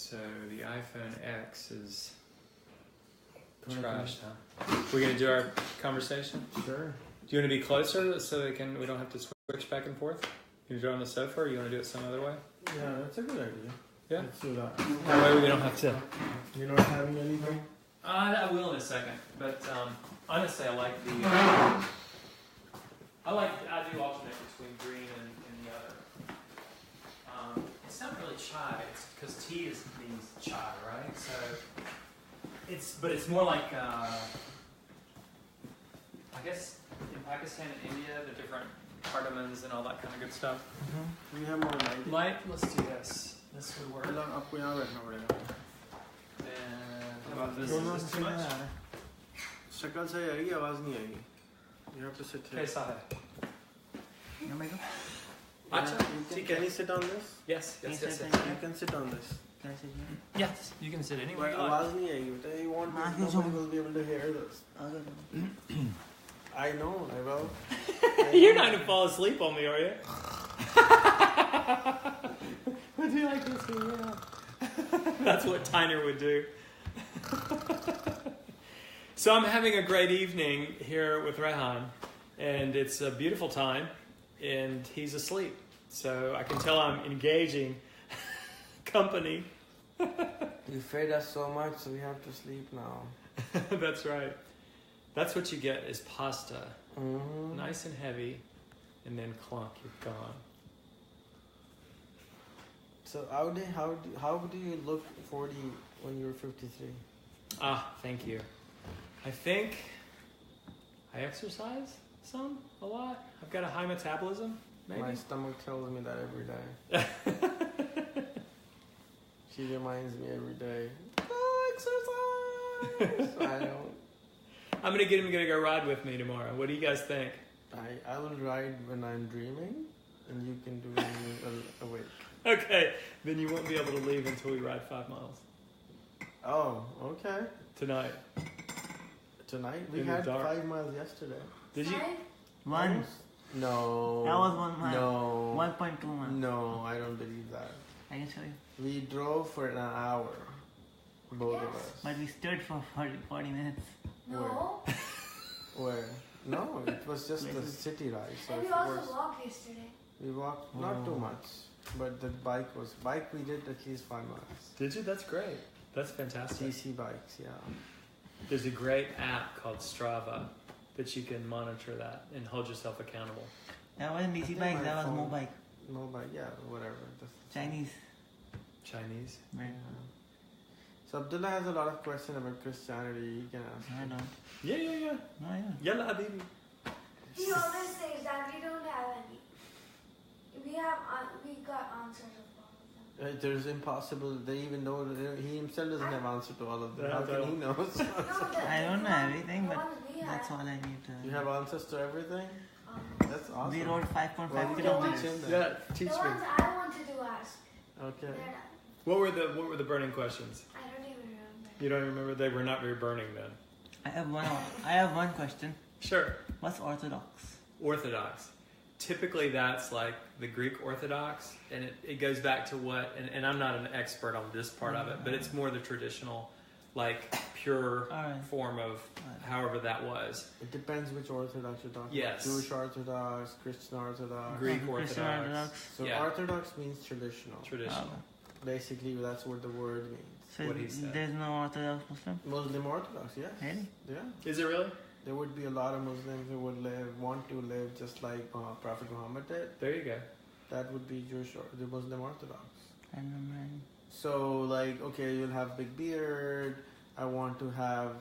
So the iPhone X is trashed, huh? We're gonna do our conversation? Sure. Do you want to be closer so we don't have to switch back and forth? You do it on the sofa, or you want to do it some other way? Yeah, that's a good idea. Yeah. Let's do that. That way we don't have to. You're not having anything? I will in a second, but honestly, I do alternate between green and the other. It's not really chai. It's because tea means chai, right? So it's more like I guess in Pakistan and India, the different cardamoms and all that kind of good stuff. Mm-hmm. We have more light. Light. Let's do this. This would work. आपको यहाँ बैठना पड़ेगा. And how about this? Is this too much? शक्ल सही आएगी, आवाज नहीं आएगी. You have to sit here. कैसा है? Can you sit on this? Yes. You can sit on this. Yes, you can sit anywhere. But आवाज नहीं आएगी. बेटा, you want nobody will be able to hear this. I know, I will. You're not gonna fall asleep on me, are you? Would you like this? Yeah. That's what Tyner would do. So I'm having a great evening here with Rehan, and it's a beautiful time, and he's asleep. So I can tell I'm engaging company. You fed us so much, so we have to sleep now. That's right. That's what you get is pasta. Mm-hmm. Nice and heavy, and then clunk, you're gone. So how do you look 40 when you're 53? Thank you. I think I exercise a lot. I've got a high metabolism, maybe. My stomach tells me that every day. She reminds me every day. Exercise. I don't. I'm gonna get him to go ride with me tomorrow. What do you guys think? I will ride when I'm dreaming, and you can do it when you're awake. Okay, then you won't be able to leave until we ride 5 miles. Oh, okay. Tonight. We In had the dark. 5 miles yesterday. Did you? One. No. That was 1 mile. No. 1.2 miles. No, I don't believe that. I can show you. We drove for an hour. Both of us. But we stood for 40 minutes. No. Where? No, it was just a city ride. So And we also walked yesterday. We walked not too much, but the bike we did at least 5 miles. Did you? That's great. That's fantastic. CC bikes, yeah. There's a great app called Strava that you can monitor that and hold yourself accountable. That wasn't DC bike, that was Mobike. Mobike, yeah, whatever. Chinese. Right. So Abdullah has a lot of questions about Christianity. You can ask. I don't. Yeah. No, yeah. Yalla habibi. He always says that we don't have any. We got answers of all of them. There's impossible. They even know he himself doesn't have answer to all of them. How can he know? I don't know everything, but we that's all I need to. You have answers to everything? That's awesome. We rode 5.5 Well, we can kilometers. teach him that. Yeah, teach The me. ones I wanted to ask. Okay. What were the burning questions? I don't even remember. You don't remember? They were not very burning then. I have one question. Sure. What's Orthodox? Orthodox. Typically that's like the Greek Orthodox, and it goes back to what, and I'm not an expert on this part of it, but it's more the traditional, like pure form of however that was. It depends which Orthodox you're talking Yes. about. Jewish Orthodox, Christian Orthodox. Greek Christian Orthodox. So Yeah. Orthodox means traditional. Traditional. Basically, that's what the word means. So What he said. there's no Orthodox Muslim? Muslim Orthodox, yes. Really? Yeah. Is it really? There would be a lot of Muslims who would want to live just like Prophet Muhammad did. There you go. That would be Jewish or the Muslim Orthodox. I don't know. So, like, okay, you'll have big beard. I want to have,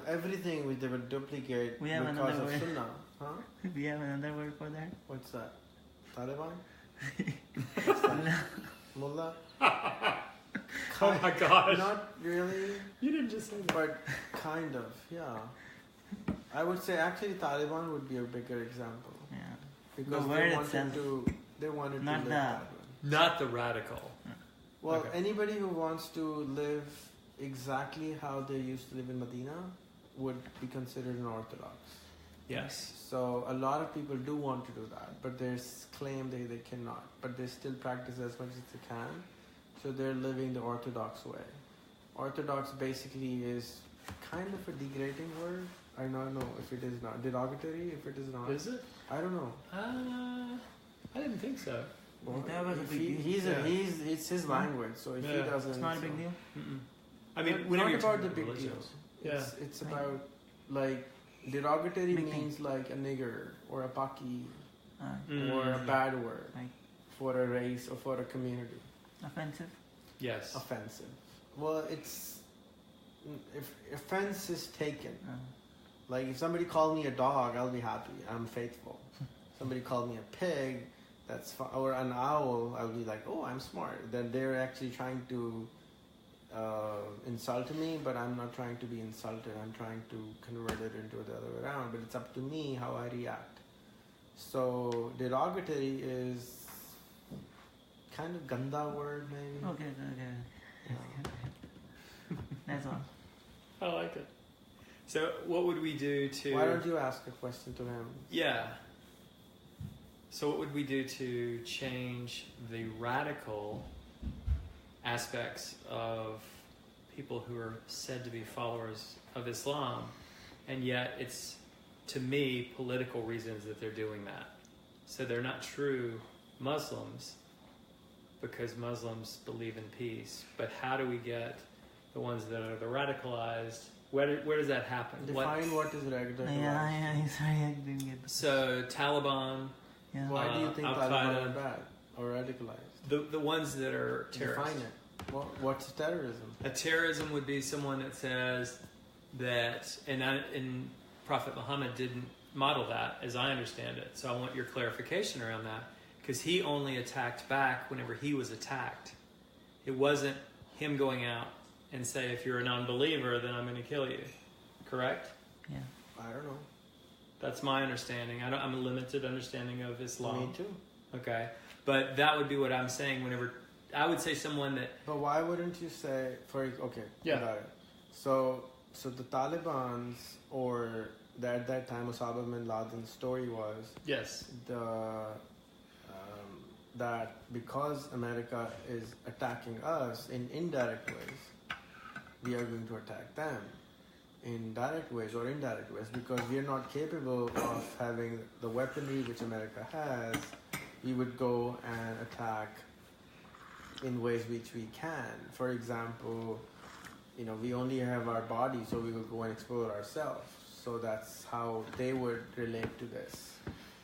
everything which they will duplicate We have because another of word. Sunnah. Huh? We have another word for that? What's that? Taliban? What's that? Mullah? Oh my gosh. Not really, You didn't just say that. but kind of, yeah. I would say actually Taliban would be a bigger example. Yeah. Because The they word wanted itself. they wanted Not to live the- that way. Not the radical. Well, Okay. anybody who wants to live exactly how they used to live in Medina would be considered an Orthodox. Yes. So a lot of people do want to do that, but there's claim they cannot. But they still practice as much as they can. So they're living the Orthodox way. Orthodox basically is kind of a degrading word. I don't know if it is not. Derogatory, if it is not. Is it? I don't know. I didn't think so. Well, That was a if big he, deal. it's his language, so if he Yeah. doesn't... It's not a so- big deal. Mm-mm. I mean, Not whenever you're about talking the big religions. deals. Yeah. It's Right. about, like, derogatory Big means like a nigger or a paki Mm. or a bad word Right. for a race or for a community. Offensive. Yes. Offensive. Well, it's... If offense is taken, like if somebody called me a dog, I'll be happy. I'm faithful. Somebody called me a pig, or an owl, I'll be like, oh, I'm smart. Then they're actually trying to insult me, but I'm not trying to be insulted. I'm trying to convert it into the other way around. But it's up to me how I react. So derogatory is kind of ganda word, maybe. Okay. That's all. I like it. So, what would we do to? Why don't you ask a question to him? Yeah. So, what would we do to change the radical aspects of people who are said to be followers of Islam, and yet it's, to me, political reasons that they're doing that. So they're not true Muslims because Muslims believe in peace. But how do we get the ones that are the radicalized? Where does that happen? Define what is radicalized. Yeah, sorry, I didn't get this. So Taliban, Yeah. Why do you think Al-Qaeda. Taliban are bad or radicalized? the ones that are terrorists. Define it. What's terrorism? A terrorism would be someone that says that, and Prophet Muhammad didn't model that, as I understand it. So I want your clarification around that, because he only attacked back whenever he was attacked. It wasn't him going out and say, if you're a non-believer, then I'm going to kill you. Correct? Yeah. I don't know. That's my understanding. I'm a limited understanding of Islam. Me too. Okay. But that would be what I'm saying whenever... I would say someone that... But why wouldn't you say, okay, Yeah. got it. So the Taliban's, or at that time Osama bin Laden's story was Yes. that because America is attacking us in indirect ways, we are going to attack them in direct ways or indirect ways, because we are not capable of having the weaponry which America has. We would go and attack in ways which we can. For example, we only have our body, so we will go and explore ourselves. So that's how they would relate to this.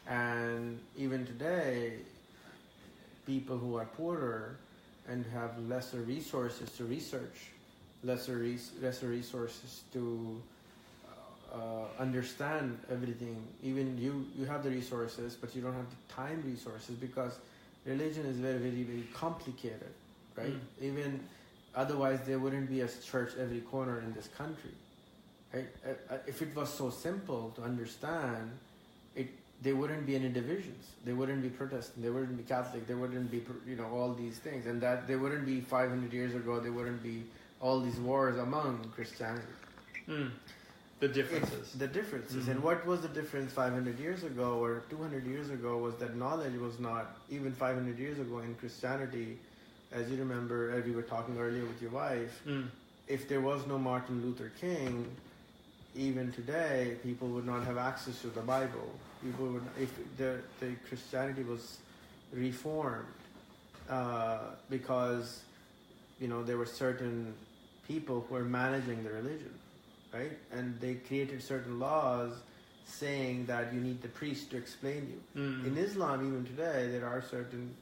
And even today, people who are poorer and have lesser resources to research, lesser resources to understand everything. Even you have the resources, but you don't have the time resources, because religion is very, very, very complicated, right? Even otherwise, there wouldn't be a church every corner in this country, right? If it was so simple to understand, there wouldn't be any divisions. There wouldn't be Protestant. There wouldn't be Catholic. There wouldn't be, all these things, and that there wouldn't be 500 years ago. There wouldn't be all these wars among Christianity. The differences. The differences. And what was the difference 500 years ago or 200 years ago was that knowledge was not, even 500 years ago in Christianity, as you remember, as we were talking earlier with your wife, if there was no Martin Luther King, even today, people would not have access to the Bible. People would, if the Christianity was reformed, because, there were certain people who were managing the religion, right? And they created certain laws saying that you need the priest to explain you. In Islam, even today, there are certain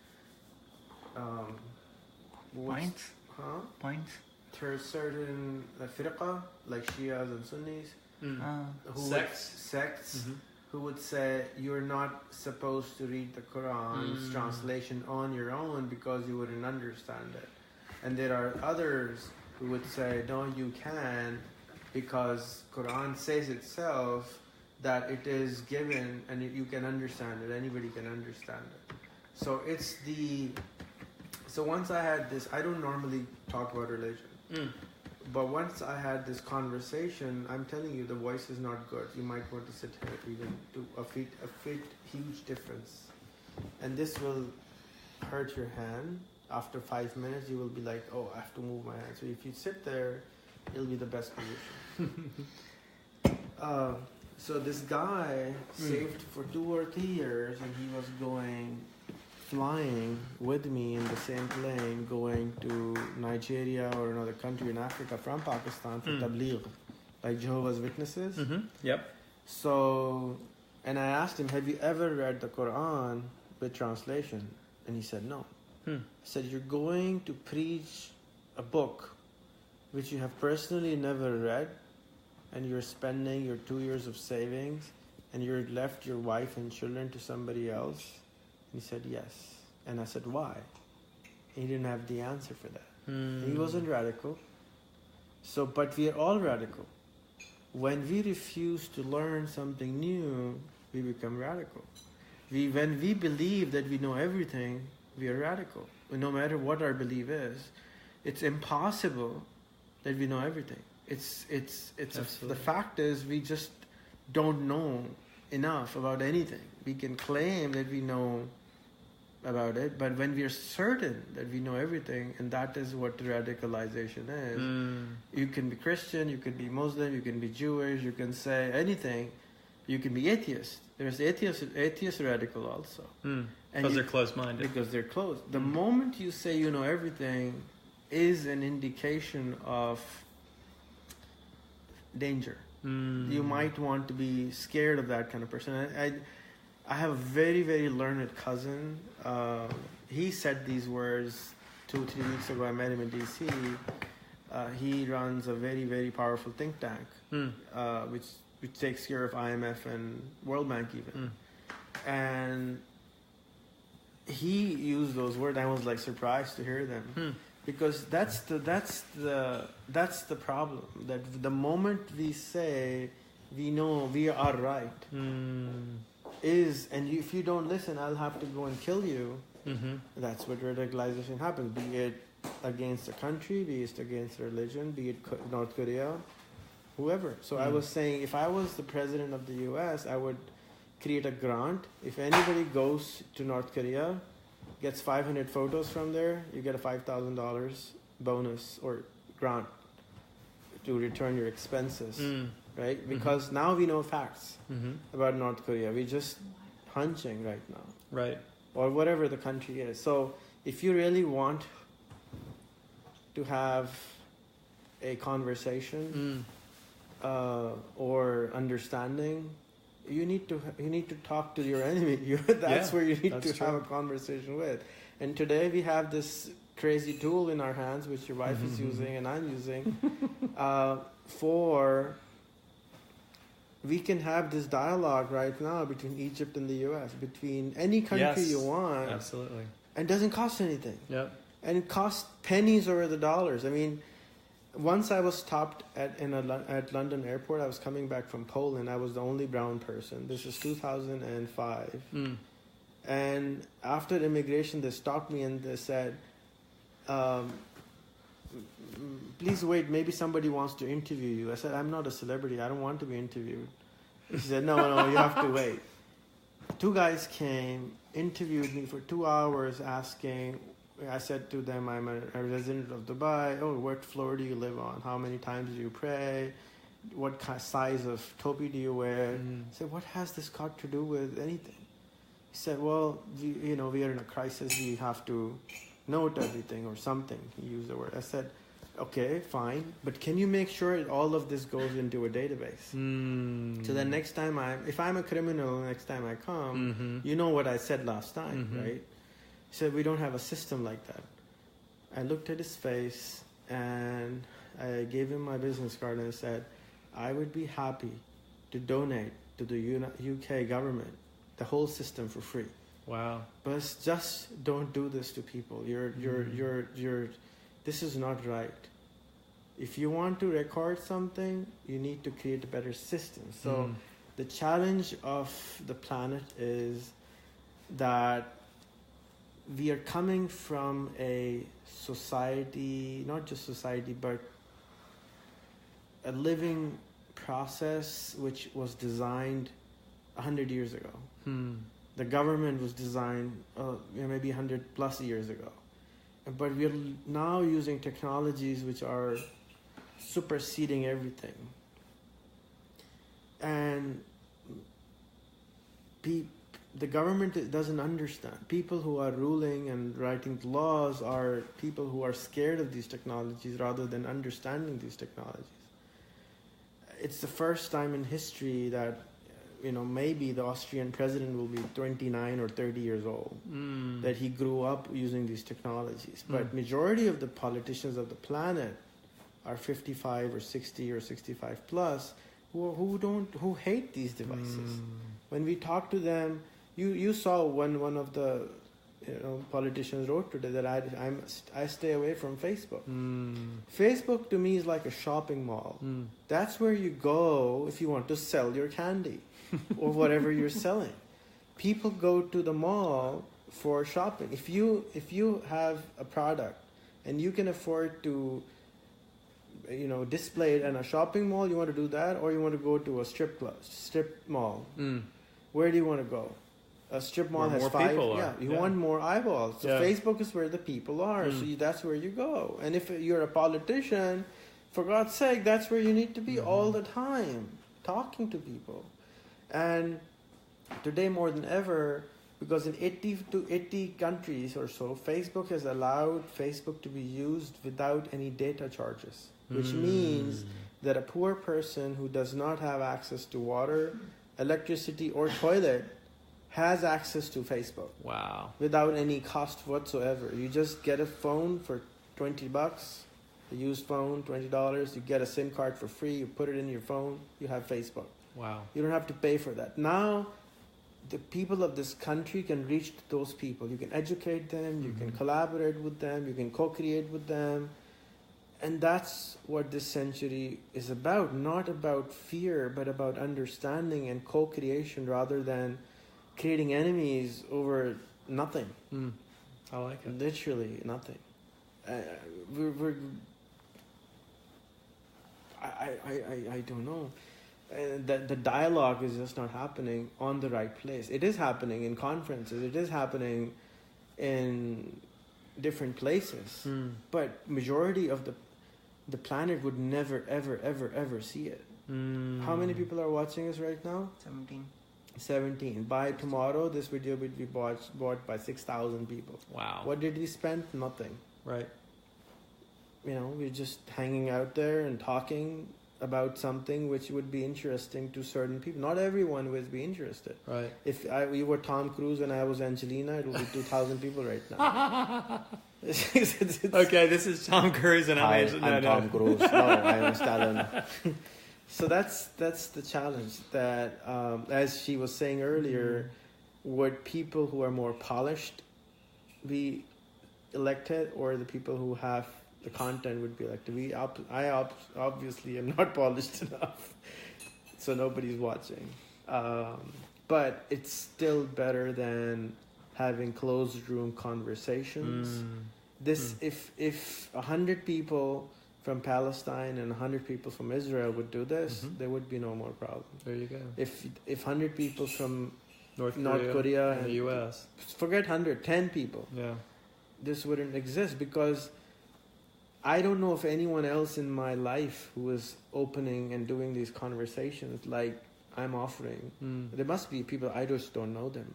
Points? Huh? Points? There are certain firqa, like Shias and Sunnis, sects who would say you're not supposed to read the Quran's translation on your own because you wouldn't understand it. And there are others who would say, no, you can, because Quran says itself that it is given and you can understand it. Anybody can understand it. So so once I had this, I don't normally talk about religion. But once I had this conversation, I'm telling you, the voice is not good. You might want to sit here even do a huge difference. And this will hurt your hand. After 5 minutes, you will be like, oh, I have to move my hand. So if you sit there, it'll be the best position. So this guy saved for 2 or 3 years, and he was flying with me in the same plane, going to Nigeria or another country in Africa from Pakistan for tabligh, like Jehovah's Witnesses. Yep. So, and I asked him, have you ever read the Quran with translation? And he said no. I said, you're going to preach a book which you have personally never read, and you're spending your 2 years of savings, and you're left your wife and children to somebody else? And he said, yes. And I said, why? He didn't have the answer for that. He wasn't radical. So, but we are all radical. When we refuse to learn something new, we become radical. When we believe that we know everything, we are radical. No matter what our belief is, it's impossible that we know everything. The fact is, we just don't know enough about anything. We can claim that we know about it, but when we are certain that we know everything, and that is what radicalization is. You can be Christian, you can be Muslim, you can be Jewish, you can say anything. You can be atheist. There's atheist radical also. Because they're closed-minded. Because they're closed. The moment you say you know everything is an indication of danger. You might want to be scared of that kind of person. I have a very, very learned cousin. He said these words 2-3 weeks ago. I met him in D.C. He runs a very, very powerful think tank, which takes care of IMF and World Bank even. And he used those words. I was like surprised to hear them. Because that's the problem. That the moment we say we know we are right, if you don't listen, I'll have to go and kill you. That's what radicalization happens. Be it against a country, be it against religion, be it North Korea, whoever. So I was saying, if I was the president of the U.S., I would create a grant. If anybody goes to North Korea, gets 500 photos from there, you get a $5,000 bonus or grant to return your expenses, right? Because now we know facts about North Korea. We're just hunching right now. Right. Or whatever the country is. So if you really want to have a conversation or understanding, you need to talk to your enemy. That's where you need to have a conversation with. And today we have this crazy tool in our hands, which your wife is using and I'm using, we can have this dialogue right now between Egypt and the U.S., between any country you want. Absolutely. And it doesn't cost anything. Yep. And it costs pennies over the dollars. I mean, once I was stopped at London airport. I was coming back from Poland. I was the only brown person. This is 2005. And after immigration, they stopped me and they said, please wait, maybe somebody wants to interview you. I said, I'm not a celebrity. I don't want to be interviewed. She said, no, you have to wait. 2 guys came, interviewed me for 2 hours asking. I said to them, I'm a resident of Dubai. Oh, what floor do you live on? How many times do you pray? What size of topi do you wear? I said, what has this got to do with anything? He said, well, we are in a crisis. We have to note everything or something. He used the word. I said, okay, fine. But can you make sure all of this goes into a database? So then next time if I'm a criminal, next time I come, you know what I said last time, right? He said, we don't have a system like that. I looked at his face and I gave him my business card and I said, I would be happy to donate to the UK government the whole system for free. Wow. But just don't do this to people. This is not right. If you want to record something, you need to create a better system. So the challenge of the planet is that we are coming from a society, not just society, but a living process which was designed 100 years ago. The government was designed maybe 100 plus years ago. but we're now using technologies which are superseding everything. And the government doesn't understand. People who are ruling and writing laws are people who are scared of these technologies rather than understanding these technologies. It's the first time in history that, maybe the Austrian president will be 29 or 30 years old, that he grew up using these technologies. But majority of the politicians of the planet are 55 or 60 or 65 plus who hate these devices. When we talk to them, you saw one of the politicians wrote today that I stay away from Facebook. Facebook to me is like a shopping mall. That's where you go if you want to sell your candy or whatever you're selling. People go to the mall for shopping. If you have a product and you can afford to display it in a shopping mall, you want to do that, or you want to go to a strip mall. Where do you want to go? A strip mall has 5. People you want more eyeballs. So Facebook is where the people are. So that's where you go. And if you're a politician, for God's sake, that's where you need to be all the time, talking to people. And today more than ever, because in 80 countries or so, Facebook has allowed Facebook to be used without any data charges, which means that a poor person who does not have access to water, electricity, or toilet has access to Facebook. Wow. Without any cost whatsoever. You just get a phone for $20, a used phone, $20. You get a SIM card for free. You put it in your phone. You have Facebook. Wow. You don't have to pay for that. Now, the people of this country can reach those people. You can educate them. You can collaborate with them. You can co-create with them. And that's what this century is about. Not about fear, but about understanding and co-creation rather than creating enemies over nothing. I like it. Literally nothing. I don't know. The dialogue is just not happening on the right place. It is happening in conferences. It is happening in different places. But majority of the planet would never, ever, ever, ever see it. How many people are watching us right now? 17. By tomorrow, this video will be bought by 6,000 people. Wow. What did we spend? Nothing. Right. We're just hanging out there and talking about something which would be interesting to certain people. Not everyone would be interested. Right. If you were Tom Cruise and I was Angelina, it would be 2,000 people right now. Okay, this is Tom Cruise and I'm Tom Cruise. No, I am Stallone. So that's the challenge that, as she was saying earlier, would people who are more polished be elected, or the people who have the content would be elected? I obviously am not polished enough, so nobody's watching. But it's still better than having closed room conversations. If 100 people from Palestine and 100 people from Israel would do this, there would be no more problem. There you go. If 100 people from North Korea and the US, forget 100, 10 people, this wouldn't exist, because I don't know of anyone else in my life who is opening and doing these conversations like I'm offering. There must be people, I just don't know them.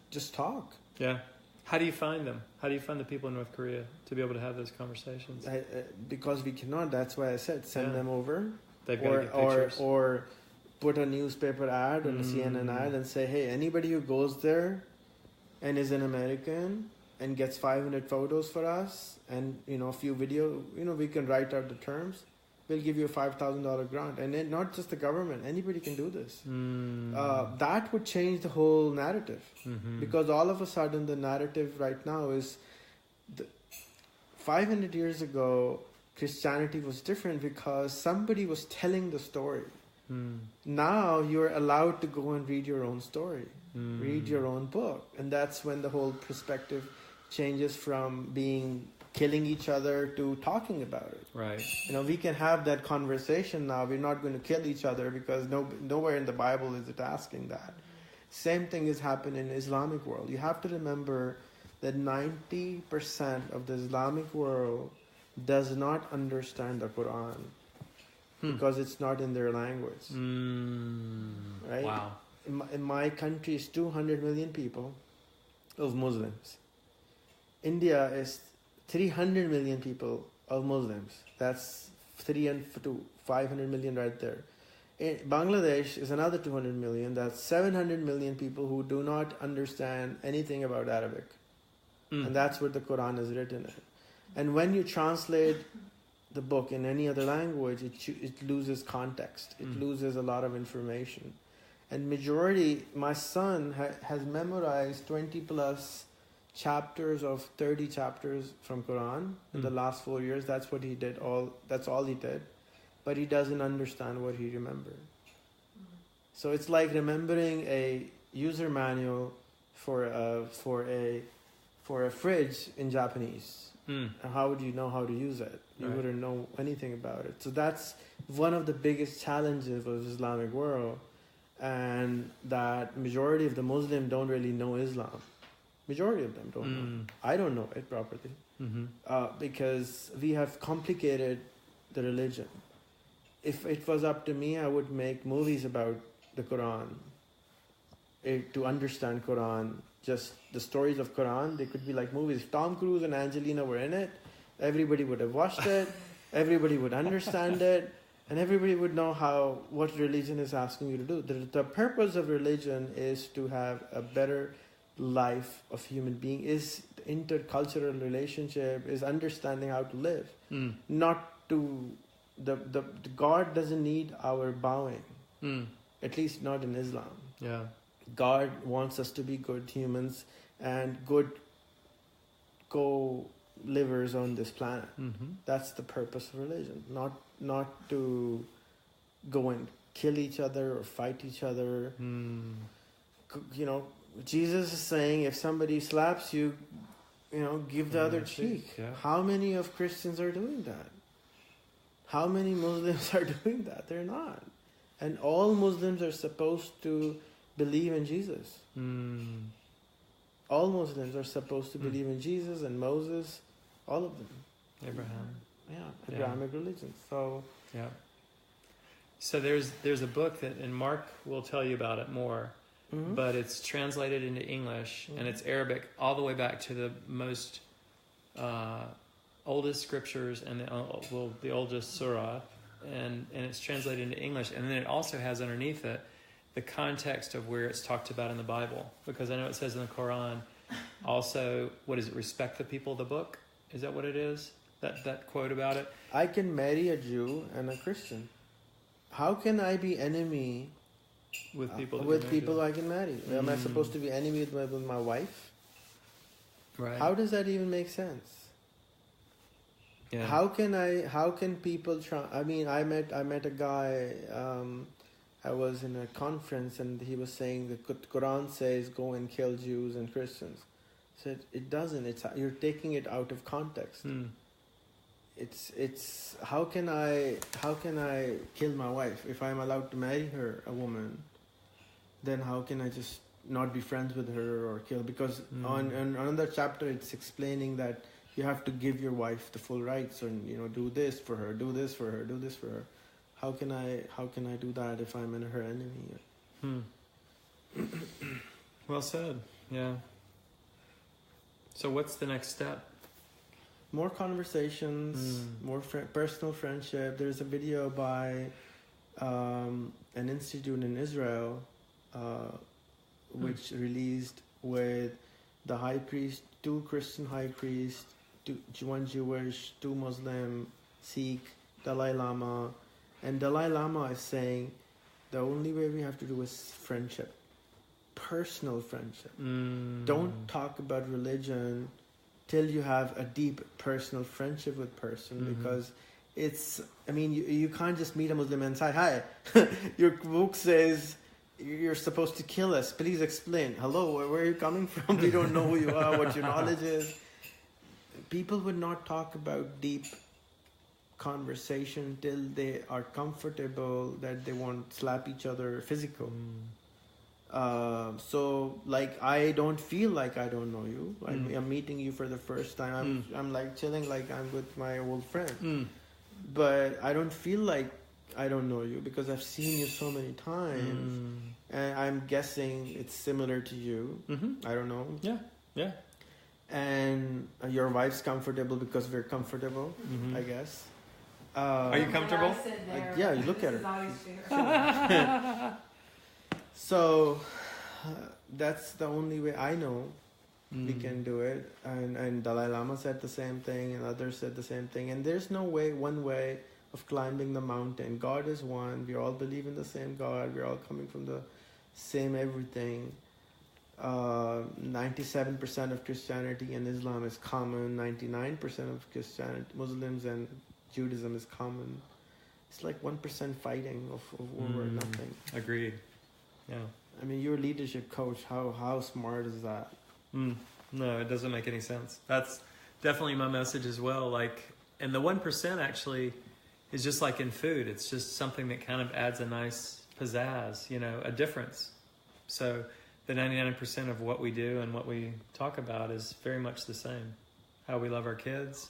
Just talk. Yeah. How do you find them? How do you find the people in North Korea to be able to have those conversations? Because we cannot. That's why I said send them over. They've got to get pictures. Or put a newspaper ad or a CNN ad and say, hey, anybody who goes there and is an American and gets 500 photos for us and a few video, we can write out the terms. We'll give you a $5,000 grant. And then not just the government, anybody can do this. That would change the whole narrative. Because all of a sudden the narrative right now is 500 years ago, Christianity was different because somebody was telling the story. Now you're allowed to go and read your own story, read your own book. And that's when the whole perspective changes from killing each other to talking about it. Right. We can have that conversation now. We're not going to kill each other because nowhere in the Bible is it asking that. Same thing has happened in Islamic world. You have to remember that 90% of the Islamic world does not understand the Quran because it's not in their language. Right? Wow. In my country is 200 million people of Muslims. India is 300 million people of Muslims. That's 300 to 500 million right there. In Bangladesh is another 200 million. That's 700 million people who do not understand anything about Arabic. And that's where the Quran is written in. And when you translate the book in any other language, it loses context. It loses a lot of information. And majority, my son has memorized 20 plus chapters of 30 chapters from Quran in the last 4 years. That's what he did. That's all he did. But he doesn't understand what he remembered. So it's like remembering a user manual for a fridge in Japanese. And how would you know how to use it? You wouldn't know anything about it. So that's one of the biggest challenges of the Islamic world, and that majority of the Muslims don't really know Islam. Majority of them don't know. I don't know it properly because we have complicated the religion. If it was up to me, I would make movies about the Quran. To understand Quran, just the stories of Quran, they could be like movies. If Tom Cruise and Angelina were in it, everybody would have watched it, everybody would understand it, and everybody would know what religion is asking you to do. The purpose of religion is to have a better life of human being, is intercultural relationship, is understanding how to live. Not to the God doesn't need our bowing. At least not in Islam. Yeah. God wants us to be good humans and good co-livers on this planet. That's the purpose of religion. Not to go and kill each other or fight each other. You know, Jesus is saying if somebody slaps you, give the other cheek. Yeah. How many of Christians are doing that? How many Muslims are doing that? They're not. And all Muslims are supposed to believe in Jesus. All Muslims are supposed to believe in Jesus and Moses, all of them. Abraham. Yeah, Abrahamic religion. So yeah. So there's a book and Mark will tell you about it more, but it's translated into English and it's Arabic all the way back to the most oldest scriptures and the oldest surah, and it's translated into English, and then it also has underneath it the context of where it's talked about in the Bible, because I know it says in the Quran also, what is it, respect the people of the book? Is that what it is? That quote about it? I can marry a Jew and a Christian. How can I be enemy with people I can marry? Am I supposed to be enemy with my wife? Right. How does that even make sense? Yeah. How can people try? I mean, I met a guy. I was in a conference and he was saying the Quran says go and kill Jews and Christians. I said it doesn't. You're taking it out of context. It's how can I kill my wife if I'm allowed to marry her, a woman? Then how can I just not be friends with her or kill? Because on another chapter it's explaining that you have to give your wife the full rights and do this for her, do this for her, do this for her. How can I do that if I'm her enemy? Well said. Yeah. So what's the next step? More conversations, more personal friendship. There's a video by an institute in Israel which released with the high priest, 2 Christian high priests, 1 Jewish, 2 Muslim, Sikh, Dalai Lama. And Dalai Lama is saying the only way we have to do is friendship, personal friendship. Don't talk about religion till you have a deep personal friendship with person, because you can't just meet a Muslim and say, hi, your book says you're supposed to kill us. Please explain. Hello, where are you coming from? We don't know who you are, what your knowledge is. People would not talk about deep conversation till they are comfortable that they won't slap each other physical. So like I don't feel like I don't know you. I'm meeting you for the first time. I'm like chilling like I'm with my old friend. But I don't feel like I don't know you because I've seen you so many times. And I'm guessing it's similar to you. I don't know. Yeah. And your wife's comfortable because we're comfortable, I guess. Are you comfortable? Yeah, you look at her. So that's the only way I know we can do it. And Dalai Lama said the same thing, and others said the same thing. And there's no one way of climbing the mountain. God is one. We all believe in the same God. We're all coming from the same everything. 97% of Christianity and Islam is common. 99% of Christianity, Muslims and Judaism is common. It's like 1% fighting over nothing. Agreed. Yeah. I mean, you're a leadership coach. How smart is that? No, it doesn't make any sense. That's definitely my message as well. Like, and the 1% actually is just like in food. It's just something that kind of adds a nice pizzazz, a difference. So the 99% of what we do and what we talk about is very much the same. How we love our kids,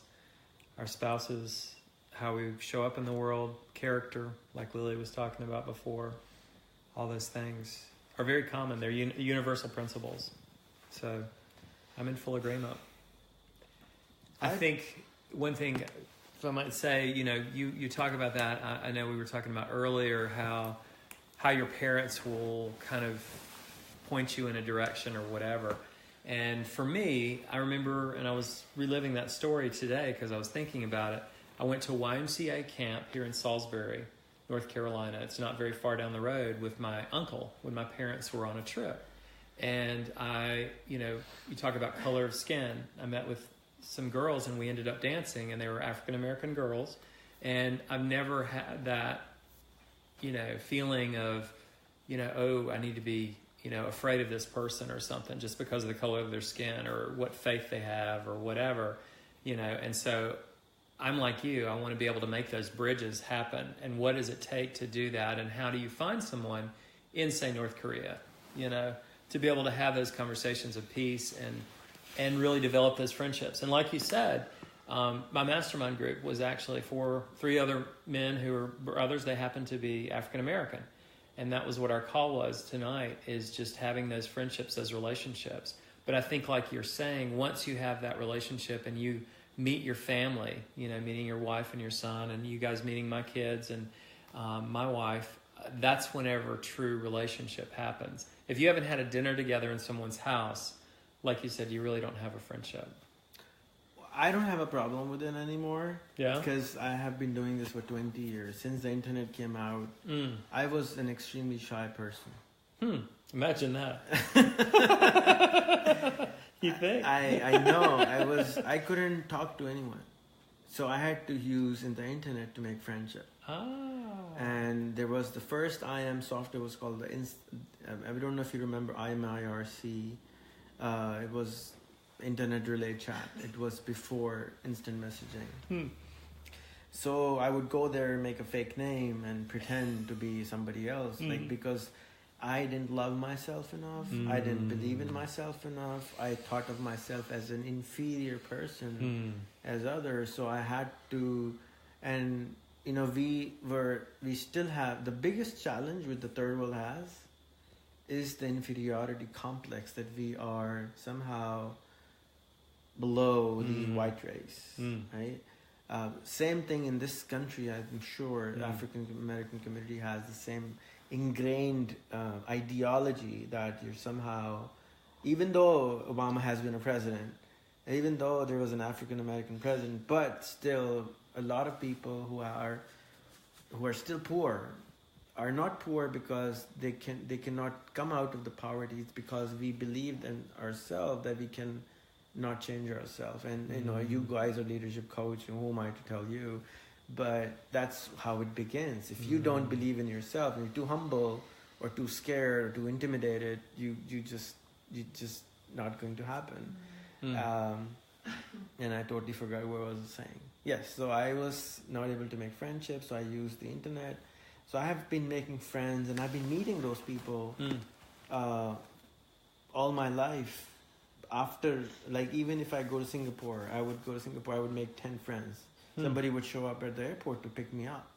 our spouses, how we show up in the world, character, like Lily was talking about before. All those things are very common. They're universal principles. So I'm in full agreement. I think one thing, if I might say, you talk about that. I know we were talking about earlier how your parents will kind of point you in a direction or whatever. And for me, I remember, and I was reliving that story today because I was thinking about it. I went to a YMCA camp here in Salisbury, North Carolina. It's not very far down the road with my uncle when my parents were on a trip. And you talk about color of skin. I met with some girls and we ended up dancing, and they were African American girls. And I've never had that, feeling of, I need to be, afraid of this person or something just because of the color of their skin or what faith they have or whatever, And so I'm like you. I want to be able to make those bridges happen. And what does it take to do that? And how do you find someone in, say, North Korea, to be able to have those conversations of peace and really develop those friendships? And like you said, my mastermind group was actually for 3 other men who were brothers. They happened to be African American. And that was what our call was tonight, is just having those friendships, those relationships. But I think, like you're saying, once you have that relationship and you meet your family, meeting your wife and your son, and you guys meeting my kids and my wife, that's whenever true relationship happens. If you haven't had a dinner together in someone's house, like you said, you really don't have a friendship. I don't have a problem with it anymore. Yeah. Because I have been doing this for 20 years. Since the internet came out, I was an extremely shy person. Imagine that. You think? I know. I couldn't talk to anyone. So I had to use the internet to make friendship. And there was the first IM software was called I don't know if you remember IMIRC. It was Internet Relay Chat. It was before instant messaging. So I would go there and make a fake name and pretend to be somebody else, because I didn't love myself enough. I didn't believe in myself enough. I thought of myself as an inferior person as others. So I had to, and we still have the biggest challenge with the third world is the inferiority complex, that we are somehow below the white race, right? Same thing in this country. I'm sure the African American community has the same ingrained ideology that you're somehow, even though Obama has been a president, even though there was an African American president, but still a lot of people who are still poor are not poor because they cannot come out of the poverty. It's because we believed in ourselves that we can not change ourselves. And you guys are leadership coach, and who am I to tell you? But that's how it begins. If you don't believe in yourself, and you're too humble or too scared or too intimidated, you just not going to happen. And I totally forgot what I was saying. Yes, so I was not able to make friendships, so I used the internet. So I have been making friends, and I've been meeting those people all my life, after, like, even if I go to Singapore, I would make 10 friends. Somebody would show up at the airport to pick me up.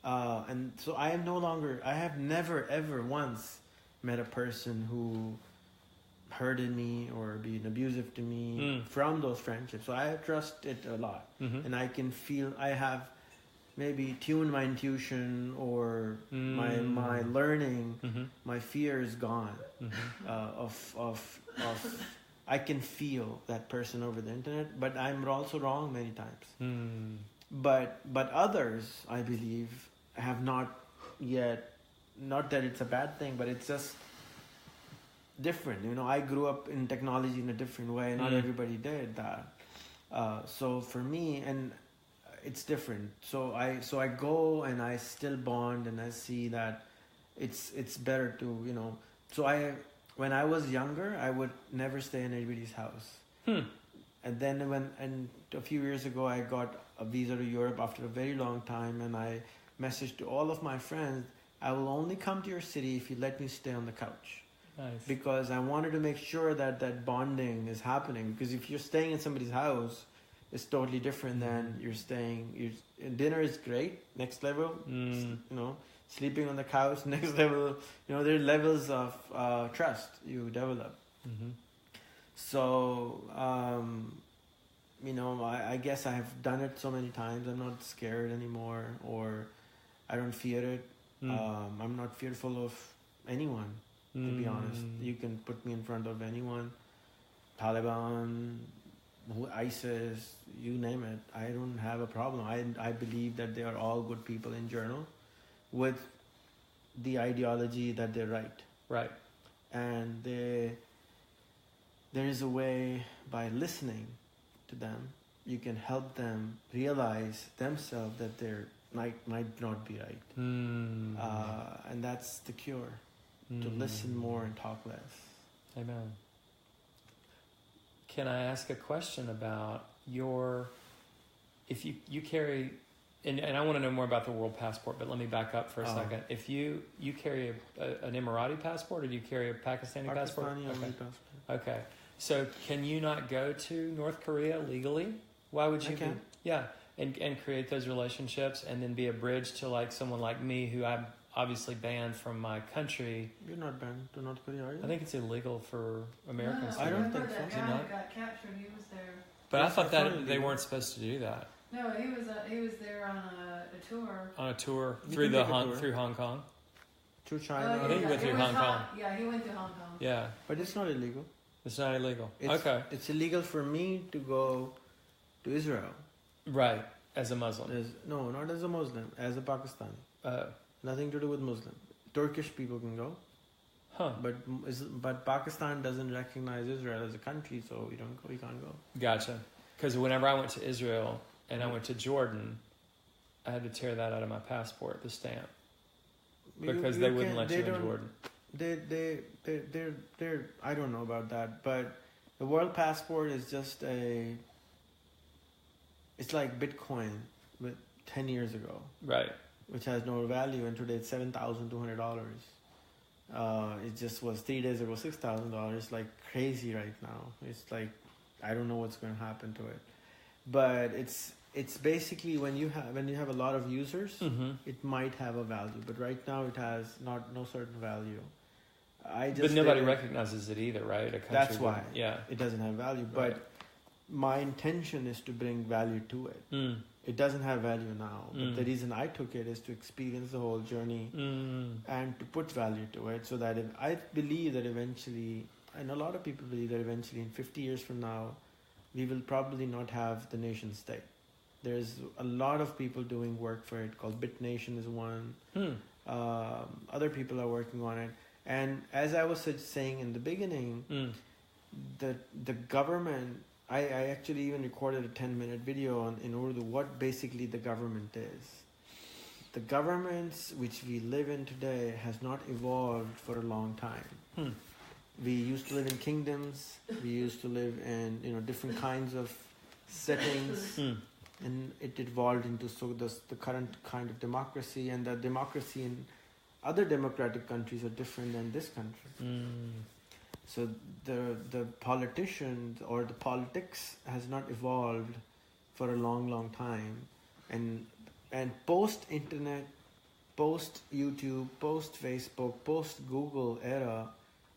And so I have never ever once met a person who hurted me or been abusive to me from those friendships. So I trust it a lot. And I can feel I have maybe tuned my intuition or my learning, my fear is gone. Of I can feel that person over the internet, but I'm also wrong many times. But others, I believe, have not yet. Not that it's a bad thing, but it's just different. You know, I grew up in technology in a different way. Not everybody did that. So for me, and it's different. So I go and I still bond, and I see that it's better to, you know. So when I was younger, I would never stay in anybody's house. And then a few years ago, I got a visa to Europe after a very long time, and I messaged to all of my friends, I will only come to your city if you let me stay on the couch. Nice. Because I wanted to make sure that bonding is happening. Because if you're staying in somebody's house, it's totally different than dinner is great, next level, you know, sleeping on the couch, next level, you know, there are levels of trust you develop. So, you know, I guess I have done it so many times. I'm not scared anymore, or I don't fear it. I'm not fearful of anyone, to be honest. You can put me in front of anyone, Taliban, ISIS, you name it. I don't have a problem. I believe that they are all good people in general, with the ideology that they're right. Right. And there is a way, by listening to them, you can help them realize themselves that they might not be right. And that's the cure, to listen more and talk less. Amen. Can I ask a question about if you carry, and I want to know more about the world passport, but let me back up for a second. If you carry an Emirati passport, or do you carry a Pakistani passport? Pakistani passport. Okay. So can you not go to North Korea legally? Why would you? I can. Yeah, and create those relationships, and then be a bridge to like someone like me, who I'm obviously banned from my country. You're not banned to North Korea, are you? I think it's illegal for Americans. I don't think so. That guy that got captured, he was there. But I thought that they weren't supposed to do that. No, he was there on a tour. On a tour You through can take a tour. through Hong Kong. Through China. I think he went through Hong Kong. Yeah, he went to Hong Kong. Yeah, But it's not illegal. it's not illegal. It's, Okay, It's illegal for me to go to Israel. right. As a Muslim. No, not as a Muslim, as a Pakistani. Nothing to do with Muslim. Turkish people can go, Huh. but Pakistan doesn't recognize Israel as a country, so you can't go. Gotcha. Because whenever I went to Israel and I went to Jordan, I had to tear that out of my passport, the stamp, because they wouldn't let you in Jordan. They're I don't know about that, but the world passport is just it's like Bitcoin, but 10 years ago, Right. which has no value, and today it's $7,200. It just was 3 days ago $6,000, like crazy right now. It's like I don't know what's going to happen to it, but it's basically when you have a lot of users, it might have a value, but right now it has no certain value. But nobody recognizes it either, right? A country That's why. Yeah. It doesn't have value, Right. but my intention is to bring value to it. It doesn't have value now, but the reason I took it is to experience the whole journey and to put value to it, so that I believe that eventually, and a lot of people believe that eventually in 50 years from now, we will probably not have the nation state. There's a lot of people doing work for it, called BitNation is one. Other people are working on it. And as I was saying in the beginning, the government, I actually even recorded a 10-minute video in Urdu, what basically the government is. The governments which we live in today has not evolved for a long time. We used to live in kingdoms, we used to live in different kinds of settings, and it evolved into the current kind of democracy, and the democracy other democratic countries are different than this country. So the politicians or the politics has not evolved for a long time, and post internet, post YouTube, post Facebook, post Google era,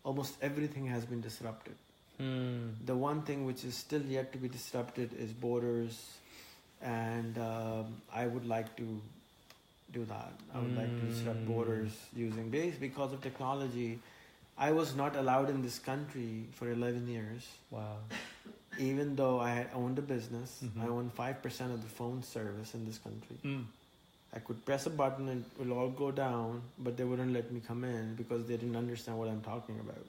almost everything has been disrupted. The one thing which is still yet to be disrupted is borders, and I would like to do that. I would like to disrupt borders using base because of technology. I was not allowed in this country for 11 years. Wow. Even though I had owned a business, I owned 5% of the phone service in this country. I could press a button and it will all go down, but they wouldn't let me come in because they didn't understand what I'm talking about.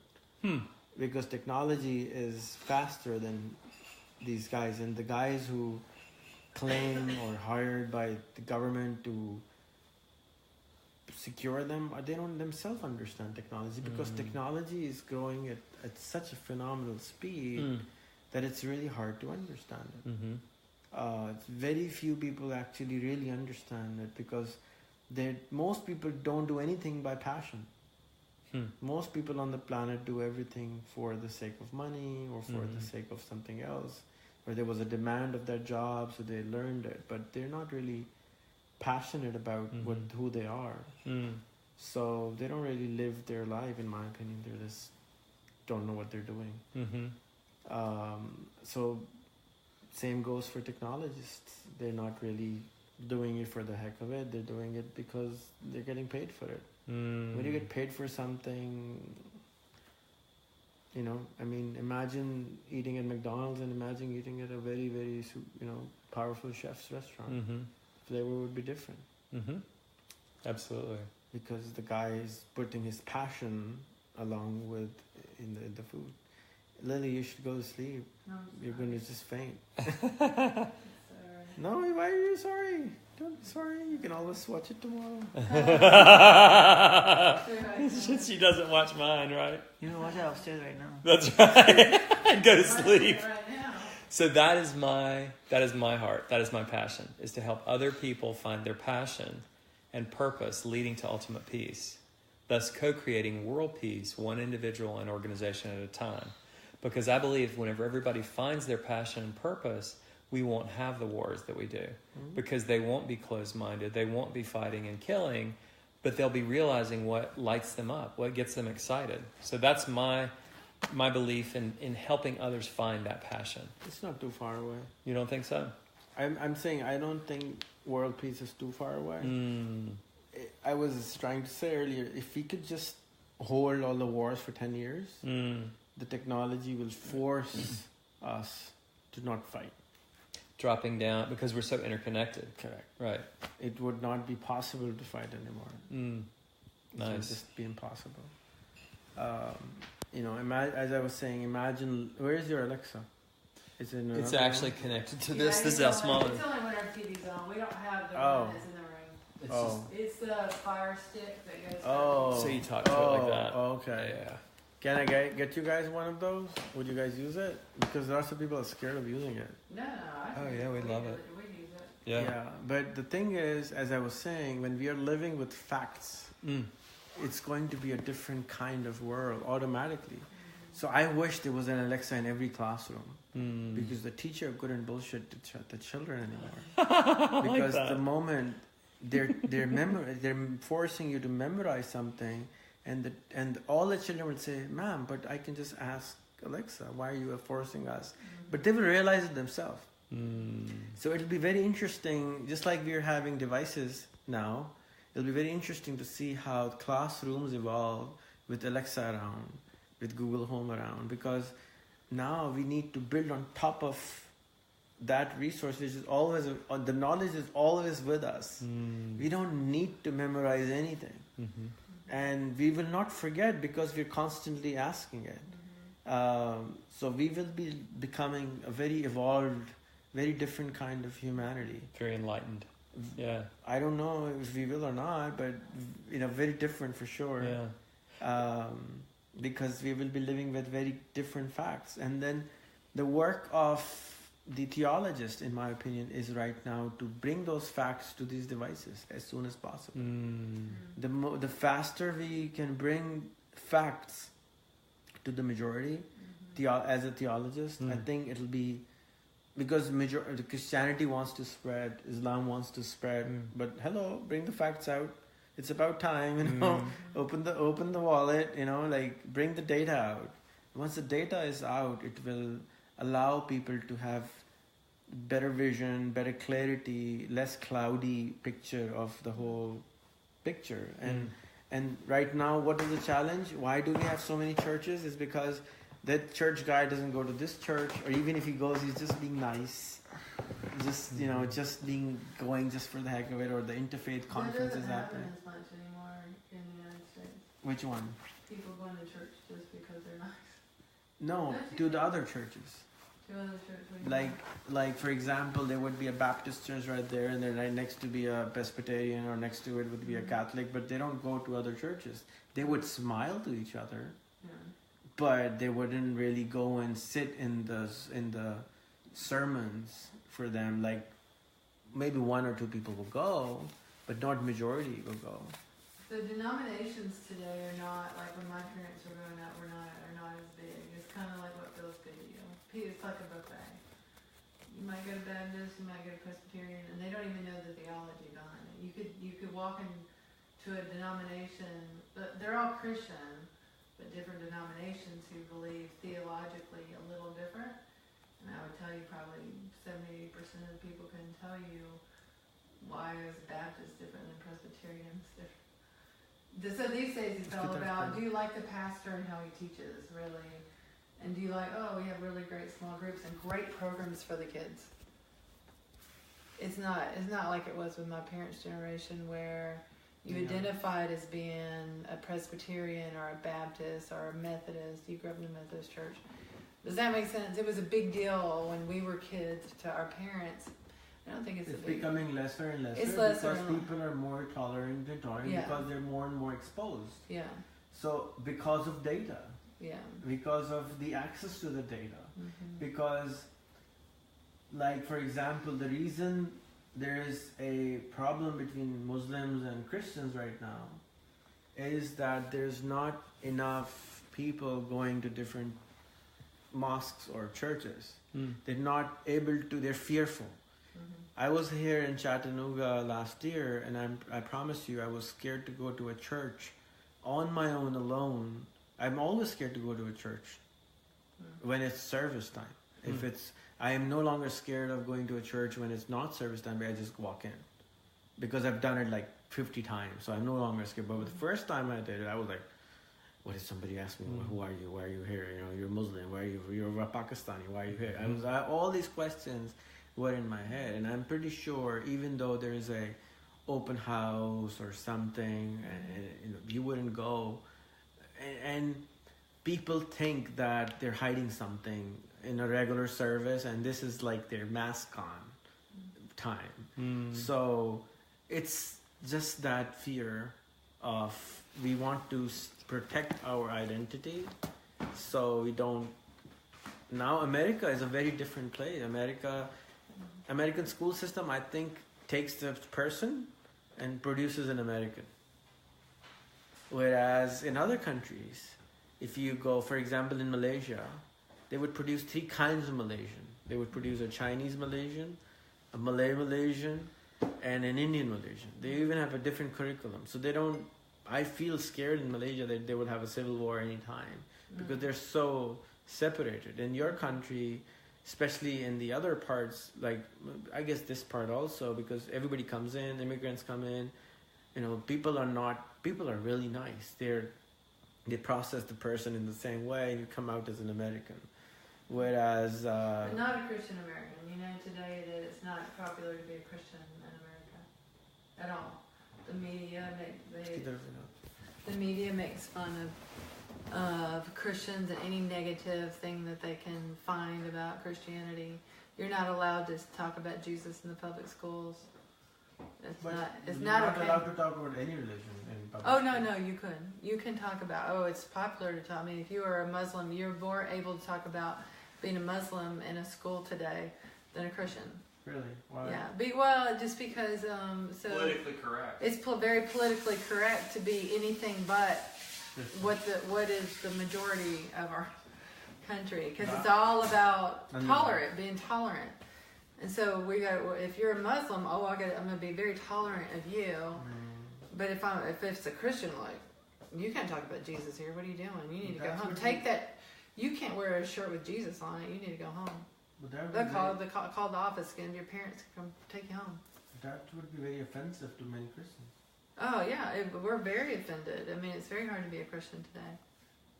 Because technology is faster than these guys, and the guys who claim or hired by the government to secure them, they don't themselves understand technology, because technology is growing at such a phenomenal speed that it's really hard to understand it. Very few people actually really understand it, because most people don't do anything by passion. Most people on the planet do everything for the sake of money or for the sake of something else, where there was a demand of their job, so they learned it, but they're not really passionate about who they are. So they don't really live their life, in my opinion. They just don't know what they're doing. So same goes for technologists. They're not really doing it for the heck of it. They're doing it because they're getting paid for it. When you get paid for something, imagine eating at McDonald's and imagine eating at a very, very, powerful chef's restaurant. Flavor would be different. Absolutely. Because the guy is putting his passion along with in the food. Lily, you should go to sleep. No, You're going to just faint. sorry. No, why are you sorry? Don't be sorry. You can always watch it tomorrow. She doesn't watch mine, right? You can watch it upstairs right now. That's right. And go to sleep. Right now. So that is my heart. That is my passion, is to help other people find their passion and purpose, leading to ultimate peace, thus co-creating world peace, one individual and organization at a time. Because I believe whenever everybody finds their passion and purpose, we won't have the wars that we do, because they won't be closed-minded, they won't be fighting and killing, but they'll be realizing what lights them up, what gets them excited. So that's my belief in helping others find that passion. It's not too far away. You don't think so? I'm saying I don't think world peace is too far away. I was trying to say earlier, if we could just hold all the wars for 10 years, the technology will force us to not fight. Dropping down, because we're so interconnected. Correct. Right. It would not be possible to fight anymore. It would Nice. just be impossible. As I was saying, imagine, where is your Alexa? Is it in It's another actually room? connected to Yeah, this. This is how small it is. It's only when our TV's on. We don't have the Oh. one that's in the room. It's Oh. It's the fire stick that goes. Oh. So you talk to it like that. Okay. Yeah. Can I get you guys one of those? Would you guys use it? Because lots of people are scared of using it. No. Oh, yeah, we love it. We use it. Yeah. But the thing is, as I was saying, when we are living with facts, it's going to be a different kind of world automatically. So I wish there was an Alexa in every classroom, because the teacher couldn't bullshit the children anymore. Because the moment they're forcing you to memorize something, and all the children would say, "Ma'am, but I can just ask Alexa. Why are you forcing us?" But they will realize it themselves. So it'll be very interesting, just like we're having devices now, it'll be very interesting to see how classrooms evolve with Alexa around, with Google Home around, because now we need to build on top of that resource, which is always, the knowledge is always with us. We don't need to memorize anything. And we will not forget because we're constantly asking it. So we will be becoming a very evolved, very different kind of humanity. Very enlightened. Yeah. I don't know if we will or not, but very different for sure. Yeah. Because we will be living with very different facts. And then the work of the theologist, in my opinion, is right now to bring those facts to these devices as soon as possible. The faster we can bring facts to the majority, as a theologist, I think it'll be, because the Christianity wants to spread, Islam wants to spread, but hello, bring the facts out. It's about time, you know. Open the wallet, you know, like bring the data out. Once the data is out, it will allow people to have better vision, better clarity, less cloudy picture of the whole picture. And right now, what is the challenge? Why do we have so many churches? Is because that church guy doesn't go to this church, or even if he goes, he's just being nice. Just, you know, going just for the heck of it, or the interfaith conferences happening. That doesn't happen as much anymore in the United States. Which one? People going to church just because they're nice. No, to the other churches. To other churches. Like for example, there would be a Baptist church right there, and then right next to be a Presbyterian, or next to it would be a Catholic, but they don't go to other churches. They would smile to each other, but they wouldn't really go and sit in the sermons for them. Like maybe one or two people will go, but not majority will go. The denominations today are not like when my parents were growing up. Are not as big. It's kind of like what feels good to you. It's like a buffet. You might go to Baptist, you might go to Presbyterian, and they don't even know the theology behind it. You could walk into a denomination, but they're all Christian, but different denominations who believe theologically a little different. And I would tell you probably 70-80% of the people couldn't tell you why is Baptist different than Presbyterian is different. So these days it's all about, do you like the pastor and how he teaches, really? And do you like, we have really great small groups and great programs for the kids. It's not like it was with my parents' generation where you identified as being a Presbyterian or a Baptist or a Methodist. You grew up in a Methodist church. Does that make sense? It was a big deal when we were kids to our parents. I don't think it's becoming lesser and lesser. It's lesser because people are more tolerant and because they're more and more exposed. Yeah. So because of data. Yeah. Because of the access to the data. Because, like for example, the reason there is a problem between Muslims and Christians right now is that there's not enough people going to different mosques or churches. They're not able to, they're fearful. I was here in Chattanooga last year, and I promise you, I was scared to go to a church on my own alone. I'm always scared to go to a church when it's service time. I am no longer scared of going to a church when it's not service time, but I just walk in. Because I've done it like 50 times, so I'm no longer scared. But the first time I did it, I was like, what if somebody asked me, who are you? Why are you here? You know, you're Muslim. Why are you? You're a Pakistani. Why are you here? All these questions were in my head, and I'm pretty sure, even though there is a open house or something, and you wouldn't go, and people think that they're hiding something in a regular service, and this is like their mask on time. So it's just that fear of we want to protect our identity, so we don't. Now America is a very different place. American school system, I think, takes the person and produces an American. Whereas in other countries, if you go, for example, in Malaysia, they would produce 3 kinds of Malaysian. They would produce a Chinese Malaysian, a Malay Malaysian, and an Indian Malaysian. They even have a different curriculum. So they don't, I feel scared in Malaysia that they would have a civil war anytime because they're so separated. In your country, especially in the other parts, like I guess this part also, because everybody comes in, immigrants come in, you know, people are really nice. They process the person in the same way, and you come out as an American. Whereas but not a Christian American. You know, today that it's not popular to be a Christian in America at all. The media makes fun of Christians and any negative thing that they can find about Christianity. You're not allowed to talk about Jesus in the public schools. It's not okay. Allowed to talk about any religion in public. Oh no, you couldn't. You can talk about. It's popular to talk. I mean, if you are a Muslim, you're more able to talk about being a Muslim in a school today than a Christian. Really? Why? Yeah. Just because so Politically correct. it's very politically correct to be anything but what is the majority of our country, because it's all about being tolerant. And so if you're a Muslim, I'm gonna be very tolerant of you. But if it's a Christian, like, you can't talk about Jesus here. What are you doing? You need to go home. Take that. You can't wear a shirt with Jesus on it. You need to go home. They'll call the office again. Your parents can come take you home. That would be very offensive to many Christians. Oh yeah, we're very offended. I mean, it's very hard to be a Christian today.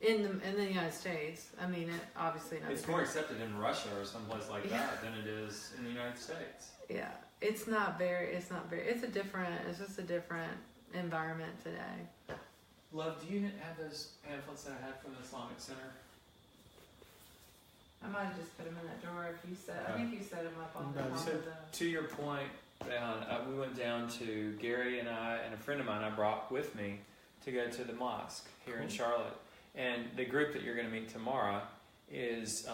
In the United States, I mean, obviously not. It's more accepted in Russia or someplace like that than it is in the United States. Yeah, it's not very. It's just a different environment today. Love, do you have those pamphlets that I had from the Islamic Center? I might have just put them in that drawer. I think you set them up on the top So, of the. to your point, we went down to Gary and I and a friend of mine I brought with me to go to the mosque here in Charlotte. And the group that you're going to meet tomorrow is,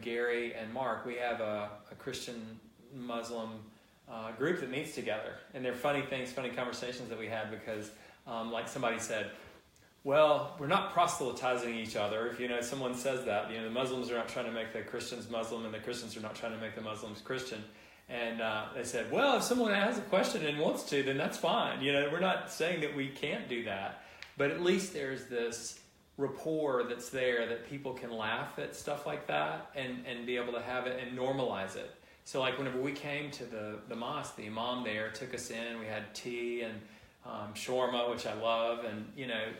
Gary and Mark. We have a Christian Muslim group that meets together, and they're funny conversations that we had because, like somebody said, well, we're not proselytizing each other. If someone says that, the Muslims are not trying to make the Christians Muslim, and the Christians are not trying to make the Muslims Christian. And they said, well, if someone has a question and wants to, then that's fine. We're not saying that we can't do that, but at least there's this rapport that's there that people can laugh at stuff like that and be able to have it and normalize it. So like whenever we came to the mosque, the imam there took us in. We had tea and shawarma, which I love, and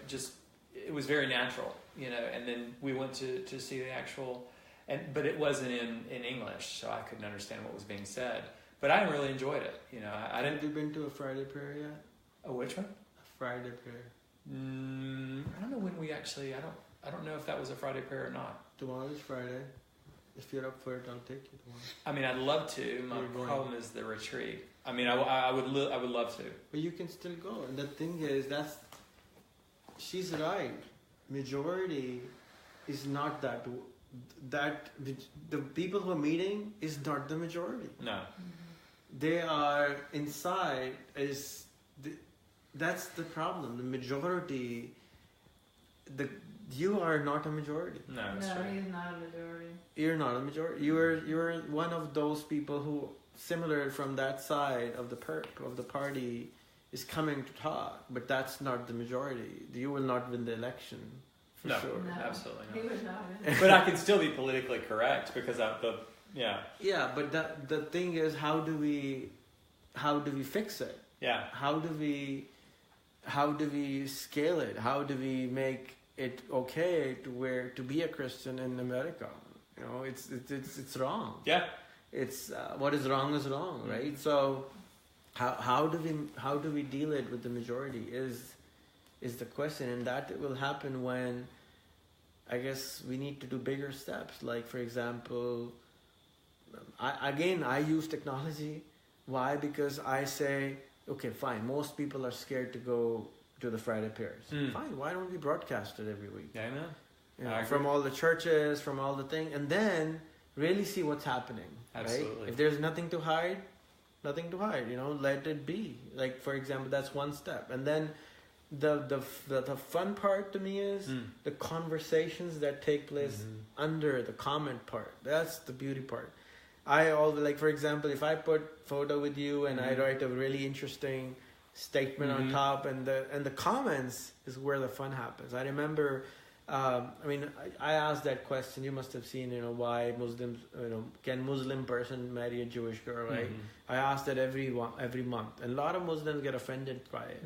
just it was very natural, And then we went to see the actual, but it wasn't in English, so I couldn't understand what was being said. But I really enjoyed it. I didn't. Have you been to a Friday prayer yet? Oh, which one? A Friday prayer. I don't know when we actually. I don't know if that was a Friday prayer or not. Tomorrow is Friday. If you're up for it, I'll take you tomorrow. I mean, I'd love to. My problem is the retreat. I mean, I would love to. But you can still go. And the thing is, she's right. Majority is not that. The people who are meeting is not the majority. No. They are inside that's the problem. The majority, you are not a majority. No, that's true. He's not a majority. You're not a majority. You're one of those people who, similar from that side of the party, is coming to talk, but that's not the majority. You will not win the election. For sure. No, absolutely not. He would not win. But I can still be politically correct because Yeah, but the thing is, how do we fix it? Yeah. How do we scale it? How do we make it okay to be a Christian in America? It's wrong. Yeah. It's what is wrong, right? So how do we deal it with the majority is the question, and that will happen when I guess we need to do bigger steps. Like for example, I use technology. Why? Because I say, okay, fine. Most people are scared to go to the Friday prayers. Fine. Why don't we broadcast it every week? Yeah, I know. From all the churches, from all the thing, and then really see what's happening. Absolutely. Right? If there's nothing to hide. Let it be. Like for example, that's one step, and then the fun part to me is the conversations that take place under the comment part. That's the beauty part. I always, like for example, if I put photo with you and I write a really interesting statement on top, and the comments is where the fun happens. I remember, I asked that question. You must have seen, why Muslims, can Muslim person marry a Jewish girl, right? I asked that every month, and a lot of Muslims get offended by it.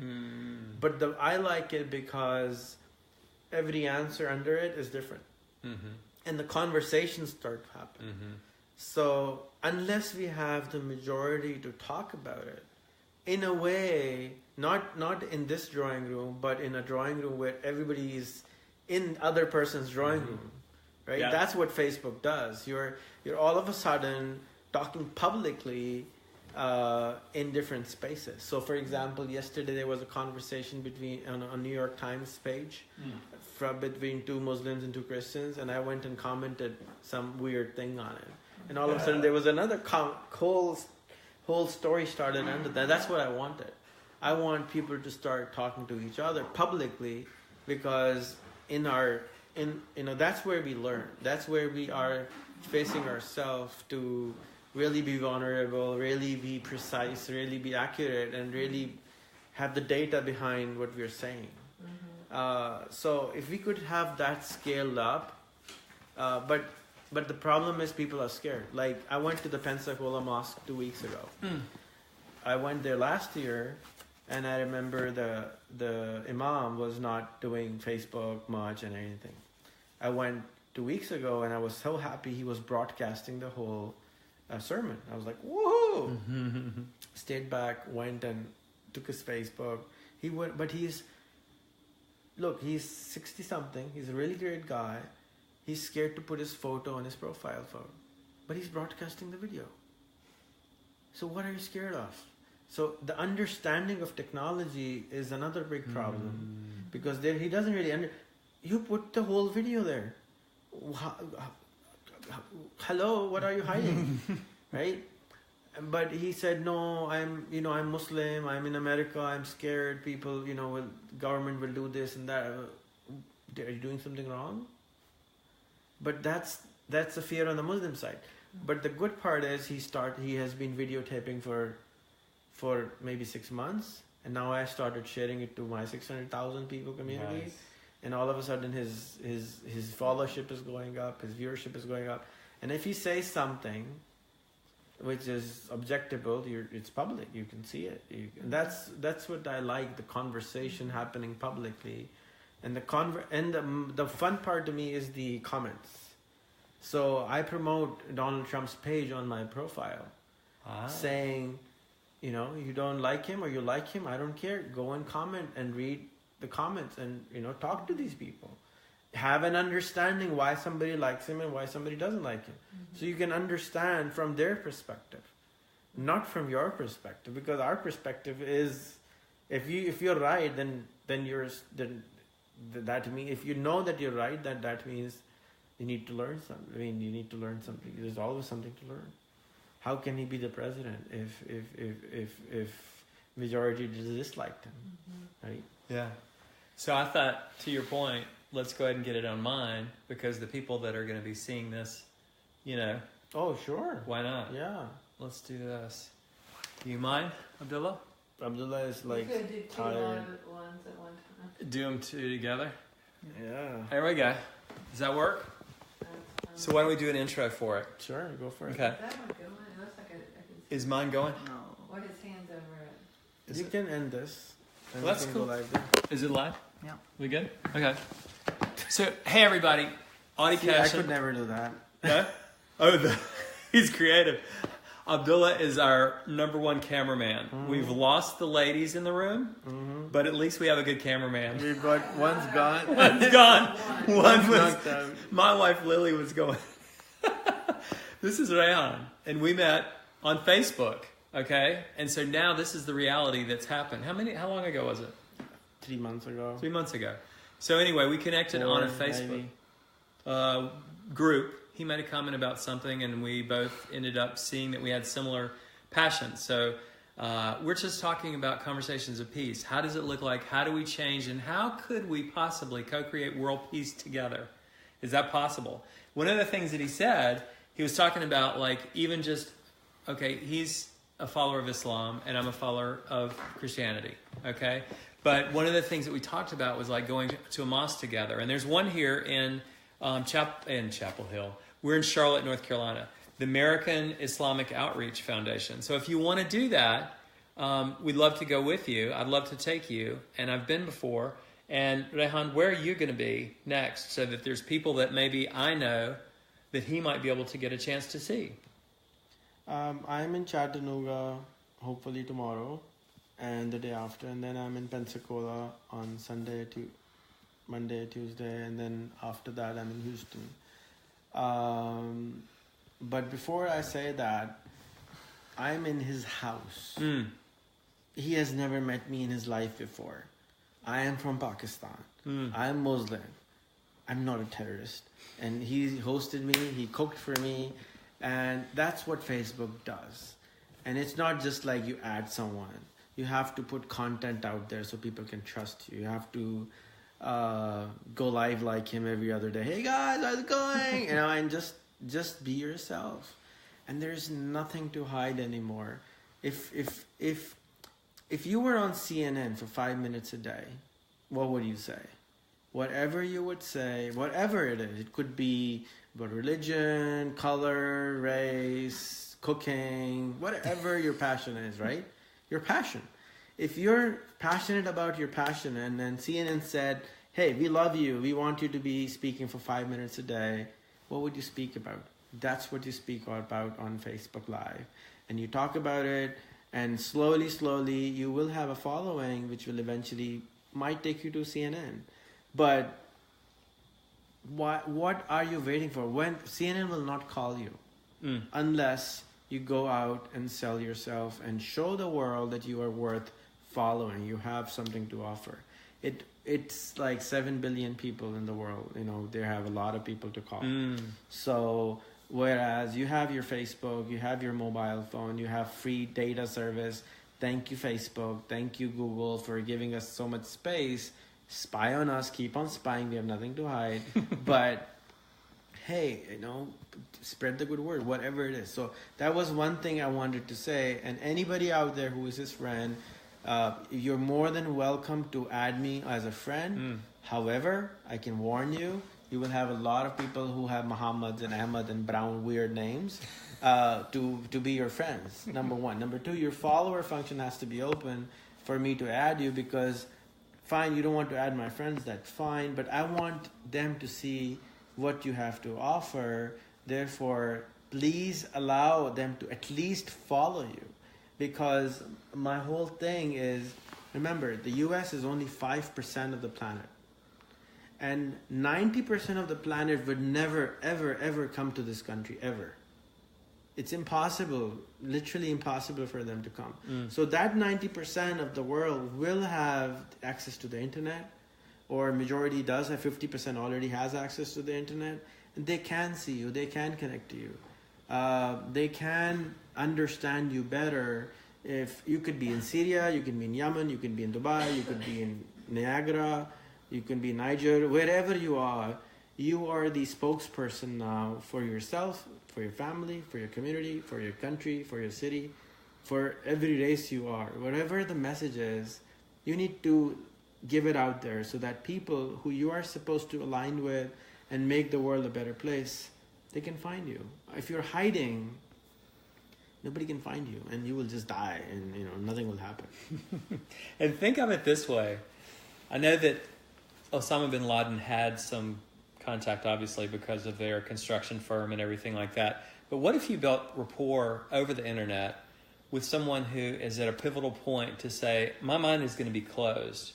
But I like it because every answer under it is different, and the conversations start to happen. So unless we have the majority to talk about it, in a way, not in this drawing room, but in a drawing room where everybody is in other person's drawing room, right? Yeah. That's what Facebook does. You're all of a sudden talking publicly in different spaces. So, for example, yesterday there was a conversation on a New York Times page between two Muslims and two Christians, and I went and commented some weird thing on it. And all of a sudden there was another whole story started under that. That's what I wanted. I want people to start talking to each other publicly, because that's where we learn. That's where we are facing ourselves to really be vulnerable, really be precise, really be accurate, and really have the data behind what we're saying. So if we could have that scaled up, but the problem is people are scared. Like, I went to the Pensacola Mosque 2 weeks ago. I went there last year, and I remember the imam was not doing Facebook much and anything. I went 2 weeks ago, and I was so happy he was broadcasting the whole sermon. I was like, woohoo! Stayed back, went and took his Facebook. He went, but he's 60-something. He's a really great guy. He's scared to put his photo on his profile photo, but he's broadcasting the video. So what are you scared of? So the understanding of technology is another big problem, because he doesn't really you put the whole video there. Hello, what are you hiding? Right? But he said, no, I'm Muslim, I'm in America, I'm scared, people, government will do this and that. Are you doing something wrong? But that's a fear on the Muslim side. But the good part is he has been videotaping for maybe 6 months, and now I started sharing it to my 600,000 people community. Nice. And all of a sudden his followership is going up, his viewership is going up. And if he says something which is objectable, it's public, you can see it. And that's what I like, the conversation happening publicly. And the fun part to me is the comments. So I promote Donald Trump's page on my profile, saying, you don't like him or you like him, I don't care. Go and comment and read the comments and, talk to these people. Have an understanding why somebody likes him and why somebody doesn't like him. So you can understand from their perspective, not from your perspective. Because our perspective is, if you're right, then that means, if you know that you're right, that means you need to learn something. You need to learn something. There's always something to learn. How can he be the president if majority disliked him, right? Yeah. So I thought, to your point, let's go ahead and get it on mine, because the people that are going to be seeing this, Oh, sure. Why not? Yeah. Let's do this. Do you mind, Abdullah? Abdullah is like you could do 2 tired. ones at one time. Do them 2 together? Yeah. There we go. Does that work? So why don't we do an intro for it? Sure, go for it. Okay. Is that one going? It looks like I can see. Is mine going? No. What his hands over it. Is You it- can end this. And Well, that's we can cool. go live there. Is it live? Yeah. We good? Okay. So, hey everybody. Audie See, I Cashion. could never do that. Huh? He's creative. Abdullah is our #1 cameraman. We've lost the ladies in the room, but at least we have a good cameraman. We've got one's gone. One's gone. One was. knocked out. My wife Lily was going. This is Rayhan, and we met on Facebook. Okay, and so now this is the reality that's happened. How long ago was it? 3 months ago. 3 months ago. So anyway, we connected on a 4, Facebook maybe. group. He made a comment about something, and we both ended up seeing that we had similar passions. So we're just talking about conversations of peace. How does it look like? How do we change? And how could we possibly co-create world peace together? Is that possible? One of the things that he said, he was talking about even just, okay, he's a follower of Islam, and I'm a follower of Christianity, okay? But one of the things that we talked about was going to a mosque together. And there's one here in Chapel Hill. We're in Charlotte, North Carolina, the American Islamic Outreach Foundation. So if you want to do that, we'd love to go with you. I'd love to take you, and I've been before. And Rayhan, where are you going to be next, so that there's people that maybe I know that he might be able to get a chance to see? I'm in Chattanooga, hopefully tomorrow, and the day after, and then I'm in Pensacola on Monday, Tuesday, and then after that I'm in Houston. But before I say that, I'm in his house. He has never met me in his life before. I am from Pakistan. I'm Muslim. I'm not a terrorist. And he hosted me. He cooked for me. And that's what Facebook does. And it's not just like you add someone. You have to put content out there so people can trust you. You have to go live like him every other day. Hey guys, how's it going? And just be yourself. And there's nothing to hide anymore. If you were on CNN for 5 minutes a day, what would you say? Whatever you would say, whatever it is, it could be about religion, color, race, cooking, whatever your passion is, right? Your passion. If you're passionate about your passion and then CNN said, hey, we love you, we want you to be speaking for 5 minutes a day, what would you speak about? That's what you speak about on Facebook Live. And you talk about it, and slowly, you will have a following which will eventually might take you to CNN. But what are you waiting for? When CNN will not call you unless you go out and sell yourself and show the world that you are worth following. You have something to offer. It's like 7 billion people in the world. They have a lot of people to call. So whereas you have your Facebook, you have your mobile phone, you have free data service. Thank you, Facebook. Thank you, Google, for giving us so much space. Spy on us. Keep on spying. We have nothing to hide. But hey, spread the good word, whatever it is. So that was one thing I wanted to say. And anybody out there who is his friend, you're more than welcome to add me as a friend. However, I can warn you, you will have a lot of people who have Muhammads and Ahmad and Brown weird names to be your friends, number one. Number two, your follower function has to be open for me to add you, because fine, you don't want to add my friends, that's fine, but I want them to see what you have to offer. Therefore, please allow them to at least follow you, because my whole thing is, remember, the US is only 5% of the planet. And 90% of the planet would never, ever, ever come to this country, ever. It's impossible, literally impossible for them to come. So that 90% of the world will have access to the internet, or majority does have, 50% already has access to the internet. And they can see you, they can connect to you. They can understand you better. If you could be in Syria, you can be in Yemen, you can be in Dubai, you could be in Niagara, you can be in Niger, wherever you are the spokesperson now for yourself, for your family, for your community, for your country, for your city, for every race you are. Whatever the message is, you need to give it out there so that people who you are supposed to align with and make the world a better place, they can find you. If you're hiding, nobody can find you, and you will just die, and nothing will happen. And think of it this way. I know that Osama bin Laden had some contact, obviously, because of their construction firm and everything like that. But what if you built rapport over the internet with someone who is at a pivotal point to say, my mind is going to be closed?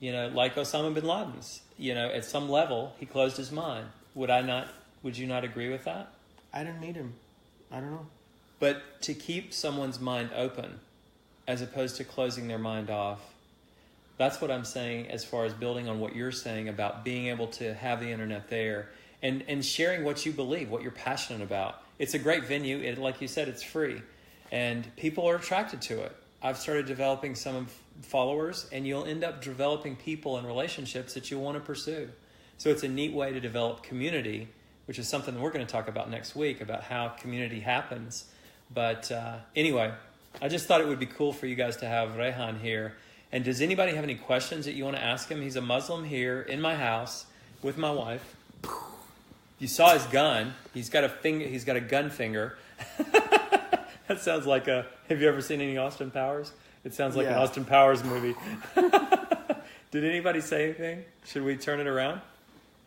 Like Osama bin Laden's. At some level, he closed his mind. Would you not agree with that? I didn't meet him. I don't know. But to keep someone's mind open, as opposed to closing their mind off, that's what I'm saying as far as building on what you're saying about being able to have the internet there and sharing what you believe, what you're passionate about. It's a great venue. Like you said, it's free. And people are attracted to it. I've started developing some followers, and you'll end up developing people and relationships that you want to pursue. So it's a neat way to develop community, which is something that we're going to talk about next week, about how community happens. But anyway, I just thought it would be cool for you guys to have Rehan here. And does anybody have any questions that you want to ask him? He's a Muslim here in my house with my wife. You saw his gun. He's got a gun finger. That sounds like have you ever seen any Austin Powers? It sounds like an Austin Powers movie. Did anybody say anything? Should we turn it around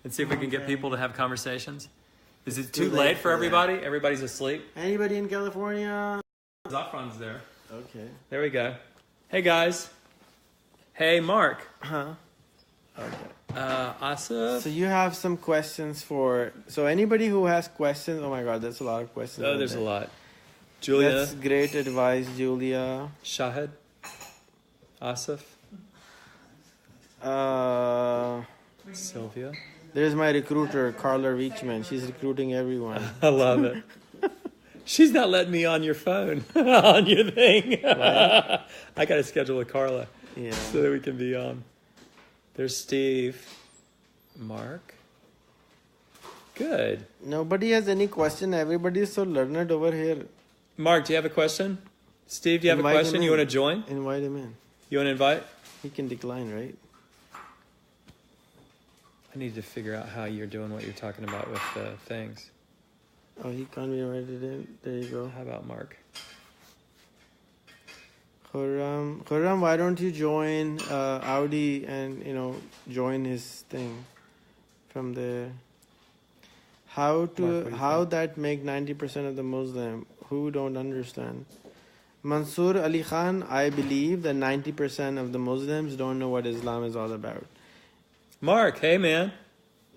and see if we can get people to have conversations? Is it too late for everybody? Everybody's asleep? Anybody in California? Zafran's there. Okay. There we go. Hey, guys. Hey, Mark. Huh? Okay. Asif. So you have some questions so anybody who has questions, oh my God, that's a lot of questions. Oh, there's a lot. Julia. That's great advice, Julia. Shahid. Asif. Sylvia. There's my recruiter, Carla Reachman. She's recruiting everyone. I love it. She's not letting me on your phone, on your thing. I got to schedule with Carla so that we can be on. There's Steve. Mark. Good. Nobody has any question. Everybody is so learned over here. Mark, do you have a question? Steve, do you have a question? You want to join? Invite him in. You want to invite? He can decline, right? I need to figure out how you're doing what you're talking about with the things. Oh, he can't be invited in. There you go. How about Mark? Khurram, why don't you join Audi and, join his thing from there? How that make 90% of the Muslim? Who don't understand? Mansoor Ali Khan, I believe that 90% of the Muslims don't know what Islam is all about. Mark, hey man.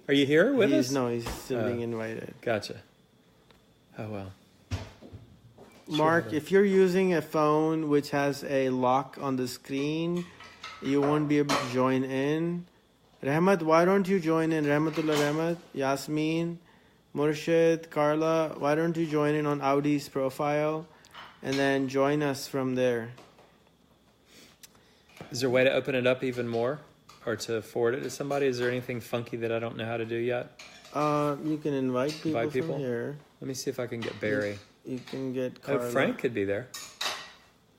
Are you here with us? No, he's still being invited. Gotcha. Oh, well. Mark, if you're using a phone which has a lock on the screen, you won't be able to join in. Rahmat, why don't you join in? Rahmatullah Rahmat, Yasmin, Murshid, Carla, why don't you join in on Audi's profile and then join us from there? Is there a way to open it up even more or to forward it to somebody? Is there anything funky that I don't know how to do yet? You can invite people from here. Let me see if I can get Barry. You can get Carla. Oh, Frank could be there.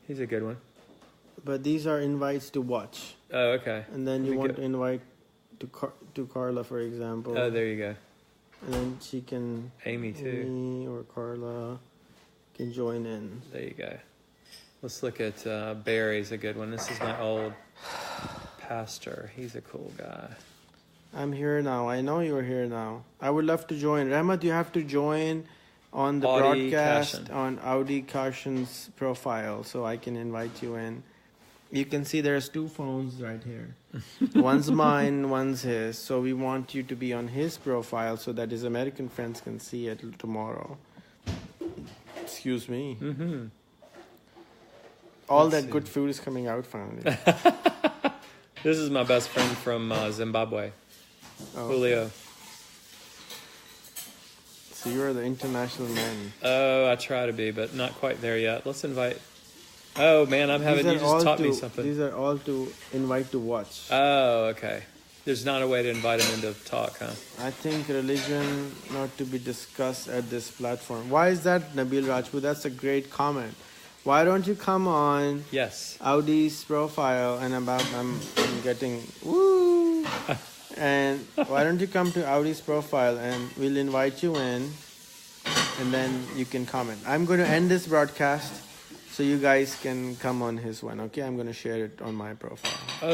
He's a good one. But these are invites to watch. Oh, okay. And then you want to invite to Carla, for example. Oh, there you go. And then she can... Amy, too. Amy or Carla can join in. There you go. Let's look at Barry's a good one. This is my old pastor. He's a cool guy. I'm here now. I know you're here now. I would love to join. Rahmat, you have to join on the Audie broadcast Cashion. on Audie Cashion's profile so I can invite you in. You can see there's two phones right here. One's mine, one's his. So we want you to be on his profile so that his American friends can see it tomorrow. Excuse me. Mm-hmm. Let's see. Good food is coming out finally. This is my best friend from Zimbabwe, Julio. So you're the international man. Oh, I try to be, but not quite there yet. Let's invite... Oh, man, I'm having... You just taught me something. These are all to invite to watch. Oh, okay. There's not a way to invite him into talk, huh? I think religion not to be discussed at this platform. Why is that, Nabil Rajput? That's a great comment. Why don't you come on Audi's profile and I'm getting... Woo! And why don't you come to Audi's profile and we'll invite you in and then you can comment. I'm going to end this broadcast so you guys can come on his one, okay? I'm going to share it on my profile.